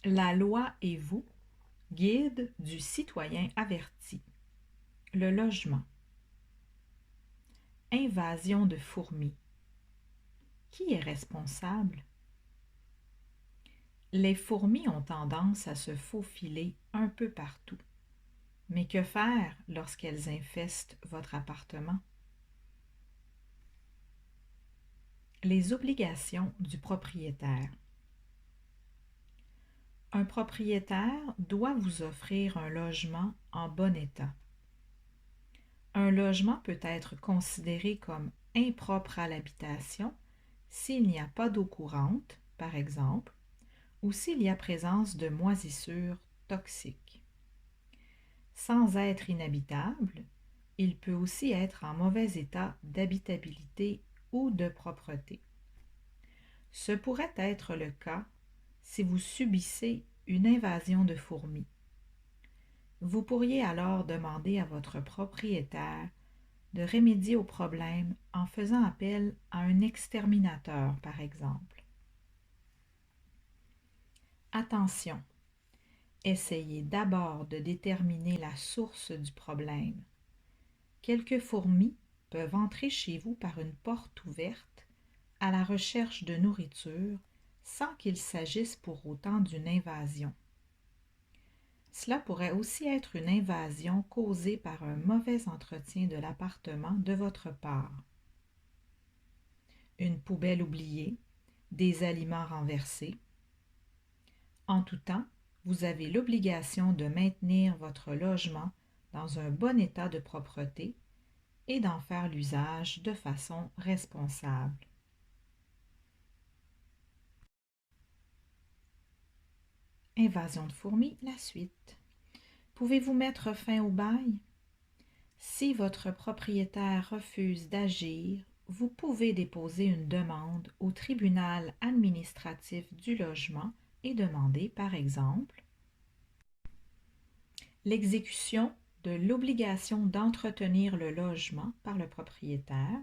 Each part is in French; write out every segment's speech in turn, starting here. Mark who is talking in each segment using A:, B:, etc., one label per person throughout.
A: La loi et vous, guide du citoyen averti. Le logement. Invasion de fourmis. Qui est responsable? Les fourmis ont tendance à se faufiler un peu partout. Mais que faire lorsqu'elles infestent votre appartement? Les obligations du propriétaire. Un propriétaire doit vous offrir un logement en bon état. Un logement peut être considéré comme impropre à l'habitation s'il n'y a pas d'eau courante, par exemple, ou s'il y a présence de moisissures toxiques. Sans être inhabitable, il peut aussi être en mauvais état d'habitabilité ou de propreté. Ce pourrait être le cas si vous subissez une invasion de fourmis. Vous pourriez alors demander à votre propriétaire de remédier au problème en faisant appel à un exterminateur, par exemple. Attention, essayez d'abord de déterminer la source du problème. Quelques fourmis peuvent entrer chez vous par une porte ouverte à la recherche de nourriture sans qu'il s'agisse pour autant d'une invasion. Cela pourrait aussi être une invasion causée par un mauvais entretien de l'appartement de votre part. Une poubelle oubliée, des aliments renversés. En tout temps, vous avez l'obligation de maintenir votre logement dans un bon état de propreté et d'en faire l'usage de façon responsable. Invasion de fourmis, la suite. Pouvez-vous mettre fin au bail? Si votre propriétaire refuse d'agir, vous pouvez déposer une demande au tribunal administratif du logement et demander, par exemple, l'exécution de l'obligation d'entretenir le logement par le propriétaire.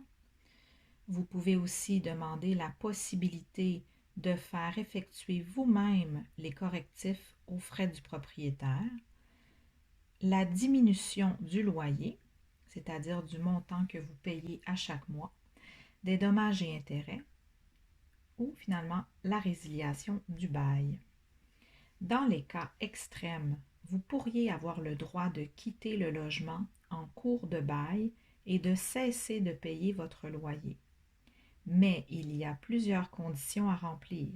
A: Vous pouvez aussi demander la possibilité de faire effectuer vous-même les correctifs aux frais du propriétaire, la diminution du loyer, c'est-à-dire du montant que vous payez à chaque mois, des dommages et intérêts, ou finalement la résiliation du bail. Dans les cas extrêmes, vous pourriez avoir le droit de quitter le logement en cours de bail et de cesser de payer votre loyer. Mais il y a plusieurs conditions à remplir.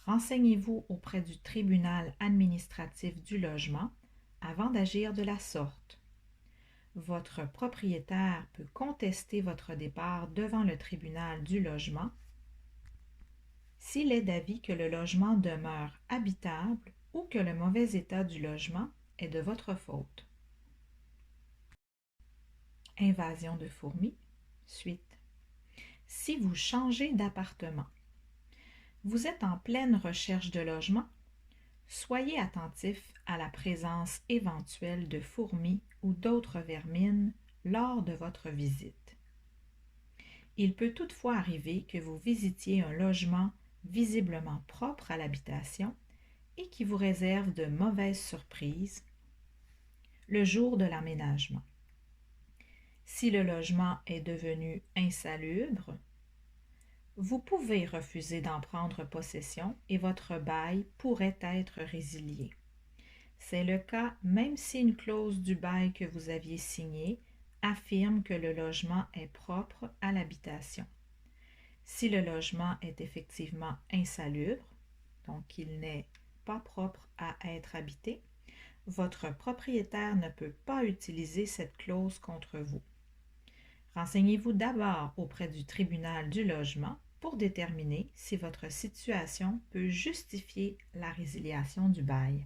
A: Renseignez-vous auprès du tribunal administratif du logement avant d'agir de la sorte. Votre propriétaire peut contester votre départ devant le tribunal du logement s'il est d'avis que le logement demeure habitable ou que le mauvais état du logement est de votre faute. Invasion de fourmis, suite. Si vous changez d'appartement, vous êtes en pleine recherche de logement, soyez attentif à la présence éventuelle de fourmis ou d'autres vermines lors de votre visite. Il peut toutefois arriver que vous visitiez un logement visiblement propre à l'habitation et qui vous réserve de mauvaises surprises le jour de l'aménagement. Si le logement est devenu insalubre, vous pouvez refuser d'en prendre possession et votre bail pourrait être résilié. C'est le cas même si une clause du bail que vous aviez signée affirme que le logement est propre à l'habitation. Si le logement est effectivement insalubre, donc qu'il n'est pas propre à être habité, votre propriétaire ne peut pas utiliser cette clause contre vous. Renseignez-vous d'abord auprès du tribunal du logement pour déterminer si votre situation peut justifier la résiliation du bail.